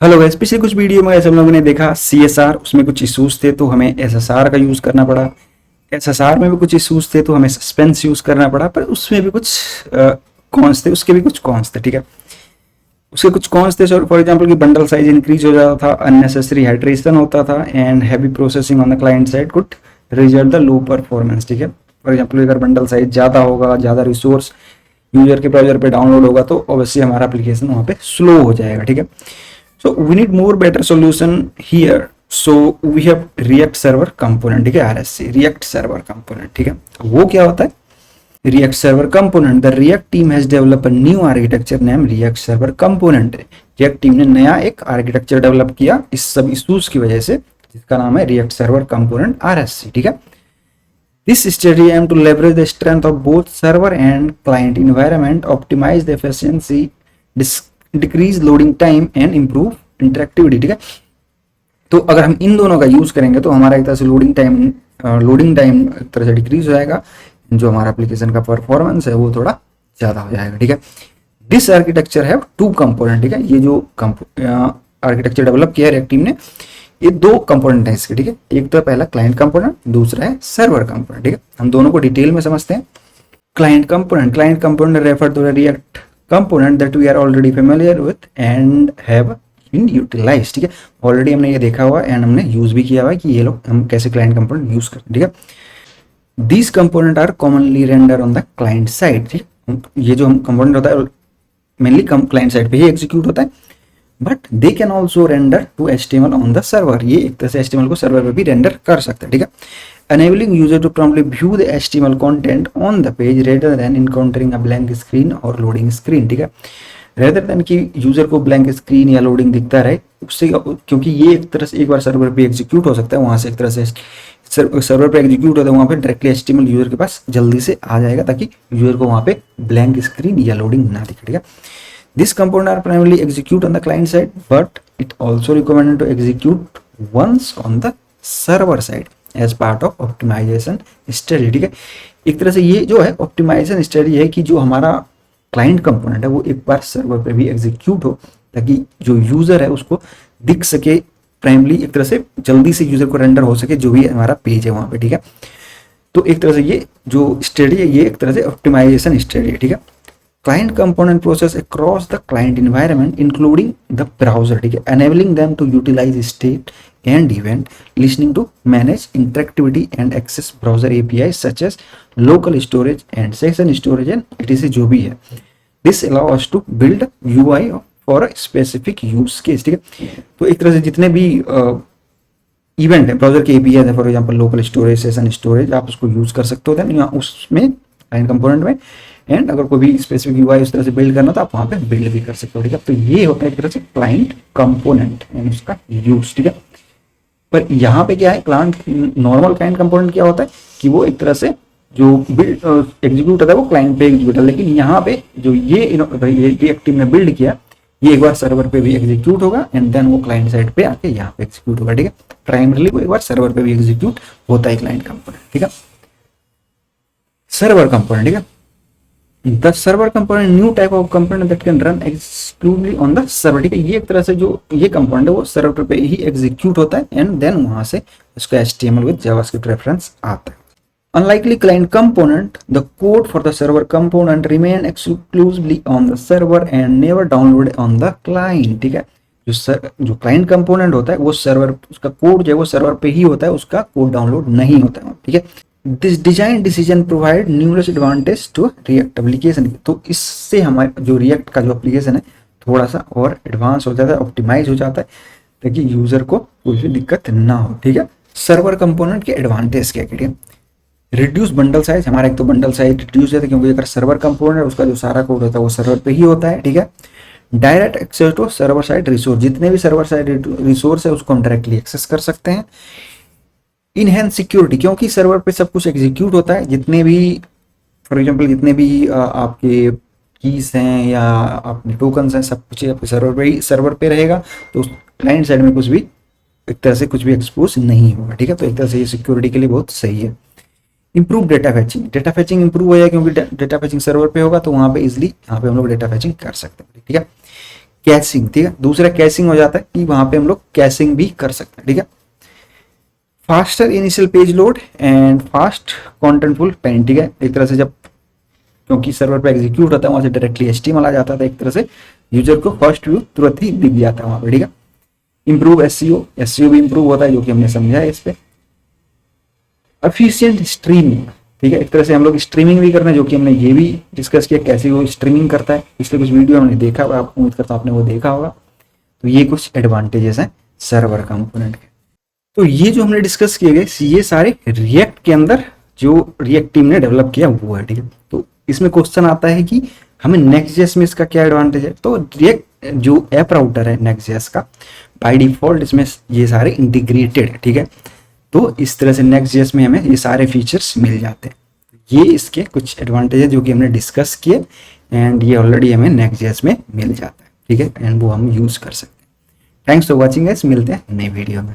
Hello guys, पिछले कुछ video में ऐसे हम लोगों ने देखा सीएसआर, उसमें कुछ इश्यूज थे तो हमें एसएसआर का यूज़ करना पड़ा। एसएसआर में भी कुछ इश्यूज थे तो हमें सस्पेंस यूज़ करना पड़ा, पर उसमें भी कुछ कॉन्स थे, उसके भी कुछ कॉन्स थे। ठीक है, उसके कुछ कॉन्स थे फॉर एग्जांपल कि बंडल साइज इंक्रीज हो जाता था, अननेसेसरी हाइड्रेशन होता था and heavy processing on the client side could result the low performance. ठीक है, फॉर एग्जांपल अगर बंडल साइज ज़्यादा होगा, ज़्यादा रिसोर्स यूजर के ब्राउजर पे डाउनलोड होगा तो ऑब्वियसली हमारा एप्लीकेशन वहाँ पे स्लो हो जाएगा। ठीक है, so we need more better solution here, so we have react server component। ठीक है, RSC react server component। ठीक है, तो वो क्या होता है react server component? The react team has developed a new architecture named react server component। react team ने नया एक आर्किटेक्चर डेवलप किया इस सब इश्यूज की वजह से, जिसका नाम है react server component RSC। ठीक है, this study aim to leverage the strength of both server and client environment, optimize the efficiency, decrease loading time and improve interactivity. ठीक है, तो अगर हम इन दोनों का यूज करेंगे तो हमारा एक तरह से लोडिंग टाइम एक तरह से डिक्रीज हो जाएगा, जो हमारा एप्लीकेशन का परफॉर्मेंस है वो थोड़ा ज्यादा हो जाएगा। ठीक है, this architecture have two component. ठीक है, ये जो आर्किटेक्चर डेवलप किया रिएक्ट टीम ने, ये दो कंपोनेंट है इसके। ठीक है, एक तो पहला क्लाइंट कंपोनेंट, दूसरा है सर्वर कंपोनेंट। ठीक है, हम दोनों को डिटेल में समझते हैं। Client component refer to React component that we are already familiar with and have been utilized। ठीक है, ऑलरेडी हमने ये देखा हुआ एंड हमने यूज भी किया हुआ है कि ये लोग हम कैसे क्लाइंट कंपोनेंट यूज करते हैं। ठीक है, this component are commonly render on the client side. ठीक है, ये जो हम कंपोनेंट होता है मेनली क्लाइंट साइड पे ही एग्जीक्यूट होता है, but they can also render to HTML on the server. ये एक तरह से HTML को सर्वर पे भी रेंडर कर सकते हैं। ठीक है, enabling user to promptly view the HTML content on the page rather than encountering a blank screen or loading screen। ठीक है, rather than कि यूजर को ब्लैंक स्क्रीन या लोडिंग दिखता रहे उससे, क्योंकि ये एक तरह से एक बार सर्वर पे एग्जीक्यूट हो सकता है, वहां से एक तरह से सर्वर पे एग्जीक्यूट होता है, वहां पे डायरेक्टली HTML यूजर के पास जल्दी से आ जाएगा ताकि यूजर को वहां पे ब्लैंक स्क्रीन या लोडिंग ना दिखे। ठीक है, this component are primarily execute on the client side but it also recommended to execute once on the server side as part of optimization study. ठीक है, एक तरह से ये जो है ऑप्टिमाइजेशन स्टडी है कि जो हमारा क्लाइंट कंपोनेंट है वो एक बार सर्वर पे भी एग्जीक्यूट हो ताकि जो यूजर है उसको दिख सके, प्राइमली एक तरह से जल्दी से यूजर को रेंडर हो सके जो भी हमारा पेज है वहां पे। ठीक है, तो एक तरह से ये जो स्टडी है ये एक तरह से ऑप्टिमाइजेशन स्टडी है। ठीक है, client component process across the client environment including the browser। ठीक है, enabling them to utilize state and event listening to manage interactivity and access browser APIs such as local storage and session storage and etc जो भी है। this allow us to build UI for a specific use case। ठीक है, तो एक तरह से जितने भी इवेंट है ब्राउजर के API है, for example local storage, session storage, आप उसको यूज कर सकते हो या उसमें क्लाइंट कंपोनेंट में, एंड अगर कोई भी स्पेसिफिक यूआई उस तरह से बिल्ड करना तो आप वहां पे बिल्ड भी कर सकते हो। ठीक है, तो ये होता है एक तरह से क्लाइंट कंपोनेंट एंड उसका यूज। ठीक है, पर यहाँ पे क्या है, क्लाइंट नॉर्मल क्लाइंट कंपोनेंट क्या होता है कि वो एक तरह से जो बिल्ड एग्जीक्यूट होता है वो क्लाइंट पे एग्जीक्यूट है, लेकिन यहाँ पे जो ये रिएक्ट टीम ने बिल्ड किया ये एक बार सर्वर पे भी एग्जीक्यूट होगा एंड देन वो क्लाइंट साइड पे आके यहाँ पे एग्जीक्यूट होगा। ठीक है, प्राइमरली वो एक बार सर्वर पे भी एग्जीक्यूट होता है क्लाइंट कंपोनेंट। ठीक है, सर्वर कंपोनेंट। ठीक है, the server component new type of component that can run exclusively on the server। ठीक है, ये एक तरह से जो ये कंपोनेंट है वो सर्वर पे ही एग्जीक्यूट होता है एंड देन वहां से उसका HTML विद जावास्क्रिप्ट रेफरेंस आता है। Unlikely client component, the code for the server component remain exclusively on the server and never download on the client। ठीक है, जो क्लाइंट कंपोनेंट होता है वो सर्वर, उसका कोड जो है वो सर्वर पे ही होता है, उसका कोड डाउनलोड नहीं होता है। ठीक है, this design decision provide numerous advantage to React application. तो इससे हमारे जो रिएक्ट का जो एप्लीकेशन है थोड़ा सा और एडवांस हो जाता है, ऑप्टिमाइज हो जाता है ताकि यूजर को कोई भी दिक्कत ना हो। ठीक है, सर्वर कंपोनेंट के एडवांटेज क्या है? रिड्यूस बंडल साइज, हमारा एक तो बंडल साइज रिड्यूस है क्योंकि अगर सर्वर कंपोनेंट है उसका जो सारा कोड होता है वो सर्वर पे ही होता है। ठीक है, direct access to server side resource, जितने भी सर्वर साइड रिसोर्स है उसको हम डायरेक्टली एक्सेस कर सकते हैं। इनहेंस सिक्योरिटी, क्योंकि सर्वर पे सब कुछ एग्जीक्यूट होता है, जितने भी फॉर एग्जांपल जितने भी आपके कीज हैं या अपने टोकन्स हैं सब कुछ आपके सर्वर पे रहेगा, तो क्लाइंट साइड में कुछ भी एक तरह से कुछ भी एक्सपोज नहीं होगा। ठीक है, तो एक तरह से ये सिक्योरिटी के लिए बहुत सही है। इंप्रूव डेटा फैचिंग इंप्रूव हो जाए क्योंकि डेटा फैचिंग सर्वर पे होगा तो वहां पे इजिली यहाँ पे हम लोग डेटा फैचिंग कर सकते हैं। ठीक है, कैशिंग, ठीक है। दूसरा कैशिंग हो जाता है कि वहां पे हम लोग कैशिंग भी कर सकते हैं, ठीक है। Faster initial page load and fast contentful paint, ठीक है। एक तरह से जब क्योंकि सर्वर पे एग्जीक्यूट होता है वहां से डायरेक्टली एचटीएमएल आ जाता था, एक तरह से यूजर को फर्स्ट व्यू तुरंत ही दिख जाता है वहां पे, ठीक है। इंप्रूव एसईओ, एसईओ भी इंप्रूव होता है जो कि हमने समझा है इस पे। एफिशिएंट स्ट्रीमिंग, ठीक है। एक तरह से हम लोग स्ट्रीमिंग भी करना है जो कि हमने ये भी डिस्कस किया कैसे वो स्ट्रीमिंग करता है, पिछले कुछ वीडियो हमने देखा होगा, आप उम्मीद करता हूँ आपने वो देखा होगा। तो ये कुछ एडवांटेजेस हैं सर्वर कंपोनेंट के। तो ये जो हमने डिस्कस किए गए ये सारे रिएक्ट के अंदर जो रिएक्ट टीम ने डेवलप किया वो है, ठीक है। तो इसमें क्वेश्चन आता है कि हमें नेक्स्ट.जेएस में इसका क्या एडवांटेज है। तो रिएक्ट जो ऐप राउटर है नेक्स्ट.जेएस का, बाय डिफॉल्ट इसमें ये सारे इंटीग्रेटेड है, ठीक है। तो इस तरह से नेक्स्ट.जेएस में हमें ये सारे फीचर्स मिल जाते हैं। ये इसके कुछ एडवांटेज है जो कि हमने डिस्कस किए एंड ये ऑलरेडी हमें नेक्स्ट.जेएस में मिल जाता है, ठीक है। एंड वो हम यूज कर सकते हैं। थैंक्स फॉर वॉचिंग गाइस, मिलते हैं नए वीडियो में।